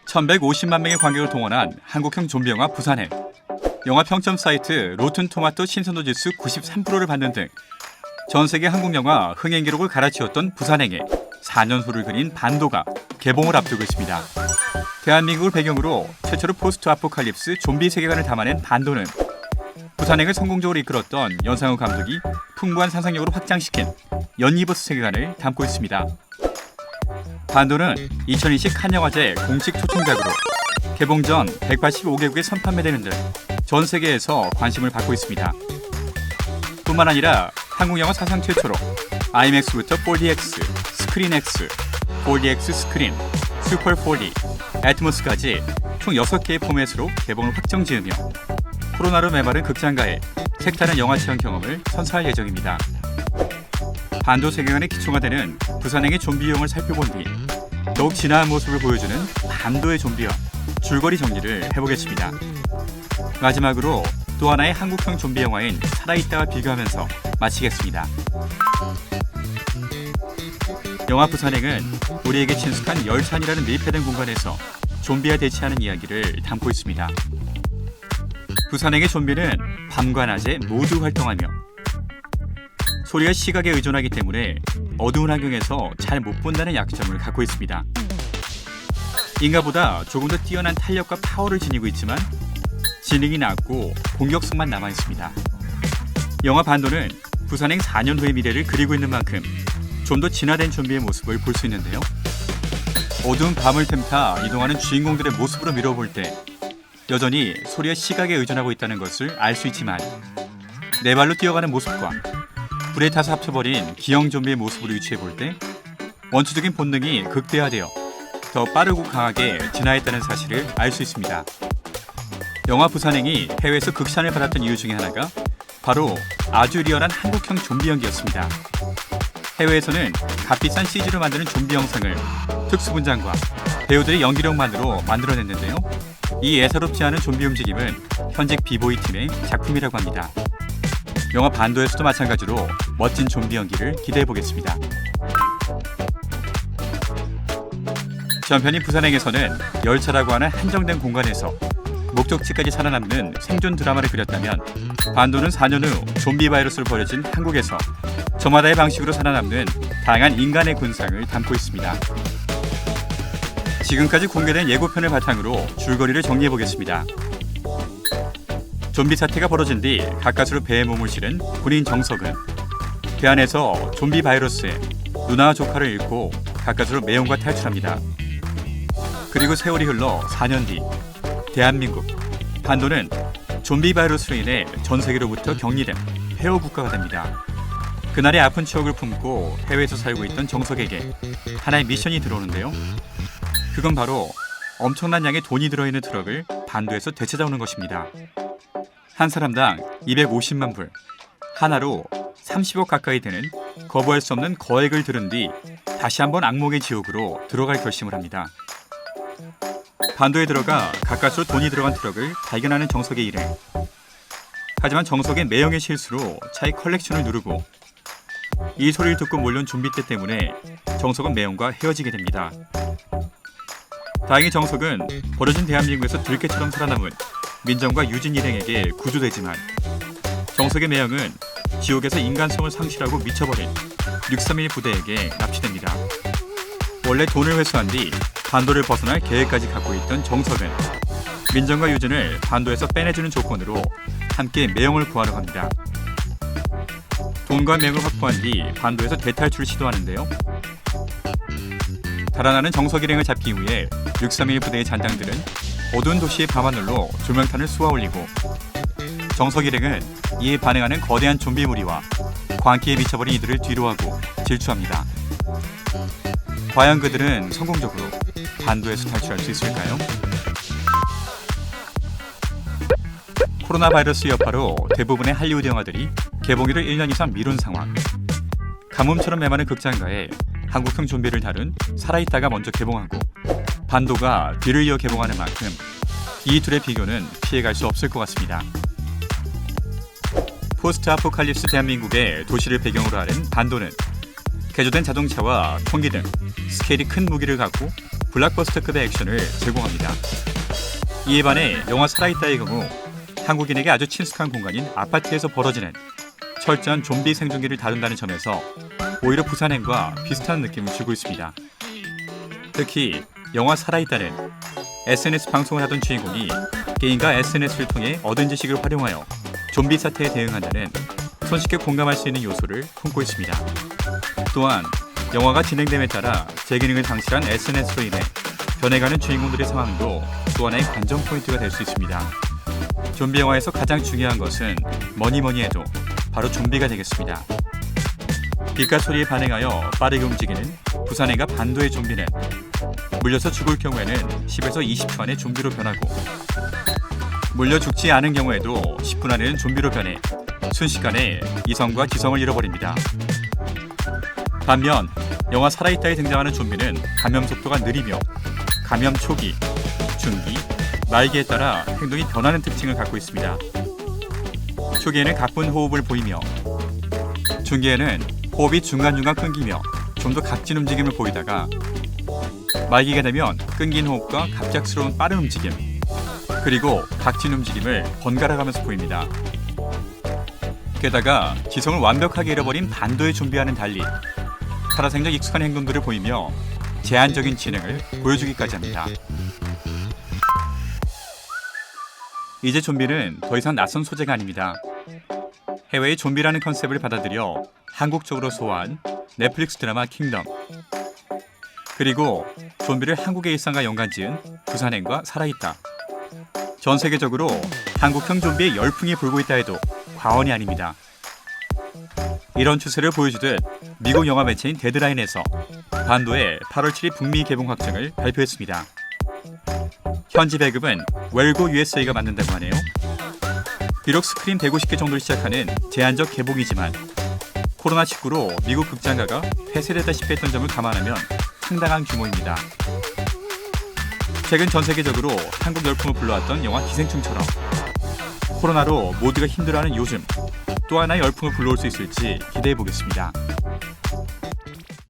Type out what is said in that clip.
1150만 명의 관객을 동원한 한국형 좀비 영화 부산행. 영화 평점 사이트 로튼 토마토 신선도 지수 93%를 받는 등 전 세계 한국 영화 흥행 기록을 갈아치웠던 부산행의 4년 후를 그린 반도가 개봉을 앞두고 있습니다. 대한민국을 배경으로 최초로 포스트 아포칼립스 좀비 세계관을 담아낸 반도는 부산행을 성공적으로 이끌었던 연상호 감독이 풍부한 상상력으로 확장시킨 연니버스 세계관을 담고 있습니다. 반도는 2020 칸영화제 공식 초청작으로 개봉 전 185개국에 선판매되는 등 전 세계에서 관심을 받고 있습니다. 뿐만 아니라 한국 영화 사상 최초로 IMAX부터 4DX, 스크린X, 4DX 스크린, 슈퍼 4D, 애트모스까지 총 6개의 포맷으로 개봉을 확정지으며 코로나로 메마른 극장가에 색다른 영화 체험 경험을 선사할 예정입니다. 반도 세계관의 기초가 되는 부산행의 좀비 유형을 살펴본 뒤 더욱 진화한 모습을 보여주는 반도의 좀비와 줄거리 정리를 해보겠습니다. 마지막으로 또 하나의 한국형 좀비 영화인 살아있다와 비교하면서 마치겠습니다. 영화 부산행은 우리에게 친숙한 열산이라는 밀폐된 공간에서 좀비와 대치하는 이야기를 담고 있습니다. 부산행의 좀비는 밤과 낮에 모두 활동하며 소리와 시각에 의존하기 때문에 어두운 환경에서 잘 못 본다는 약점을 갖고 있습니다. 인간보다 조금 더 뛰어난 탄력과 파워를 지니고 있지만 지능이 낮고 공격성만 남아 있습니다. 영화 반도는 부산행 4년 후의 미래를 그리고 있는 만큼 좀 더 진화된 좀비의 모습을 볼 수 있는데요. 어두운 밤을 틈타 이동하는 주인공들의 모습으로 미뤄볼 때 여전히 소리와 시각에 의존하고 있다는 것을 알 수 있지만 네 발로 뛰어가는 모습과 불에 타서 합쳐버린 기형 좀비의 모습으로 유추해볼 때 원초적인 본능이 극대화되어 더 빠르고 강하게 진화했다는 사실을 알 수 있습니다. 영화 부산행이 해외에서 극찬을 받았던 이유 중에 하나가 바로 아주 리얼한 한국형 좀비 연기였습니다. 해외에서는 값비싼 CG로 만드는 좀비 영상을 특수분장과 배우들의 연기력만으로 만들어냈는데요. 이 예사롭지 않은 좀비 움직임은 현직 비보이 팀의 작품이라고 합니다. 영화 반도에서도 마찬가지로 멋진 좀비 연기를 기대해보겠습니다. 전편인 부산행에서는 열차라고 하는 한정된 공간에서 목적지까지 살아남는 생존 드라마를 그렸다면 반도는 4년 후 좀비 바이러스로 버려진 한국에서 저마다의 방식으로 살아남는 다양한 인간의 군상을 담고 있습니다. 지금까지 공개된 예고편을 바탕으로 줄거리를 정리해보겠습니다. 좀비 사태가 벌어진 뒤 가까스로 배에 몸을 실은 군인 정석은 배 안에서 좀비 바이러스에 누나와 조카를 잃고 가까스로 매형과 탈출합니다. 그리고 세월이 흘러 4년 뒤 대한민국, 반도는 좀비 바이러스로 인해 전 세계로부터 격리된 폐허 국가가 됩니다. 그날의 아픈 추억을 품고 해외에서 살고 있던 정석에게 하나의 미션이 들어오는데요. 그건 바로 엄청난 양의 돈이 들어있는 트럭을 반도에서 되찾아오는 것입니다. 한 사람당 250만 불, 하나로 30억 가까이 되는 거부할 수 없는 거액을 들은 뒤 다시 한번 악몽의 지옥으로 들어갈 결심을 합니다. 반도에 들어가 가까스로 돈이 들어간 트럭을 발견하는 정석의 일행. 하지만 정석의 매형의 실수로 차의 컬렉션을 누르고 이 소리를 듣고 몰려온 좀비떼 때문에 정석은 매형과 헤어지게 됩니다. 다행히 정석은 버려진 대한민국에서 들깨처럼 살아남은 민정과 유진 일행에게 구조되지만 정석의 매형은 지옥에서 인간성을 상실하고 미쳐버린 631 부대에게 납치됩니다. 원래 돈을 회수한 뒤 반도를 벗어날 계획까지 갖고 있던 정석은 민정과 유진을 반도에서 빼내주는 조건으로 함께 매형을 구하러 갑니다. 돈과 매형을 확보한 뒤 반도에서 대탈출을 시도하는데요. 달아나는 정석 일행을 잡기 위해 631 부대의 잔당들은 어두운 도시의 밤하늘로 조명탄을 쏘아올리고 정석 일행은 이에 반응하는 거대한 좀비 무리와 광기에 미쳐버린 이들을 뒤로하고 질주합니다. 과연 그들은 성공적으로 반도에서 탈출할 수 있을까요? 코로나 바이러스 여파로 대부분의 할리우드 영화들이 개봉일을 1년 이상 미룬 상황. 가뭄처럼 메마른 극장가에 한국형 좀비를 다룬 살아있다가 먼저 개봉하고 반도가 뒤를 이어 개봉하는 만큼 이 둘의 비교는 피해갈 수 없을 것 같습니다. 포스트 아포칼립스 대한민국의 도시를 배경으로 하는 반도는 개조된 자동차와 총기 등 스케일이 큰 무기를 갖고 블록버스터급의 액션을 제공합니다. 이에 반해 영화 살아있다의 경우 한국인에게 아주 친숙한 공간인 아파트에서 벌어지는 철저한 좀비 생존기를 다룬다는 점에서 오히려 부산행과 비슷한 느낌을 주고 있습니다. 특히 영화 살아있다는 SNS 방송을 하던 주인공이 게임과 SNS를 통해 얻은 지식을 활용하여 좀비 사태에 대응한다는 손쉽게 공감할 수 있는 요소를 품고 있습니다. 또한 영화가 진행됨에 따라 재기능을 상실한 SNS로 인해 변해가는 주인공들의 상황도 또 하나의 관전 포인트가 될 수 있습니다. 좀비 영화에서 가장 중요한 것은 뭐니 해도 바로 좀비가 되겠습니다. 빛과 소리에 반응하여 빠르게 움직이는 부산행과 반도의 좀비는 물려서 죽을 경우에는 10에서 20초 안에 좀비로 변하고 물려 죽지 않은 경우에도 10분 안에는 좀비로 변해 순식간에 이성과 지성을 잃어버립니다. 반면 영화 살아있다에 등장하는 좀비는 감염 속도가 느리며 감염 초기, 중기, 말기에 따라 행동이 변하는 특징을 갖고 있습니다. 초기에는 가쁜 호흡을 보이며 중기에는 호흡이 중간중간 끊기며 좀 더 각진 움직임을 보이다가 말기가 되면 끊긴 호흡과 갑작스러운 빠른 움직임 그리고 각진 움직임을 번갈아 가면서 보입니다. 게다가 지성을 완벽하게 잃어버린 반도의 좀비와는 달리 살아생전 익숙한 행동들을 보이며 제한적인 지능을 보여주기까지 합니다. 이제 좀비는 더 이상 낯선 소재가 아닙니다. 해외의 좀비라는 컨셉을 받아들여 한국적으로 소화한 넷플릭스 드라마 킹덤 그리고 좀비를 한국의 일상과 연관지은 부산행과 살아있다. 전 세계적으로 한국형 좀비의 열풍이 불고 있다 해도 과언이 아닙니다. 이런 추세를 보여주듯 미국 영화 매체인 데드라인에서 반도의 8월 7일 북미 개봉 확정을 발표했습니다. 현지 배급은 웰고 USA가 만든다고 하네요. 비록 스크린 150개 정도를 시작하는 제한적 개봉이지만 코로나19로 미국 극장가가 폐쇄되다시피 했던 점을 감안하면 상당한 규모입니다. 최근 전 세계적으로 한국 열풍을 불러왔던 영화 기생충처럼 코로나로 모두가 힘들어하는 요즘 또 하나의 열풍을 불러올 수 있을지 기대해 보겠습니다.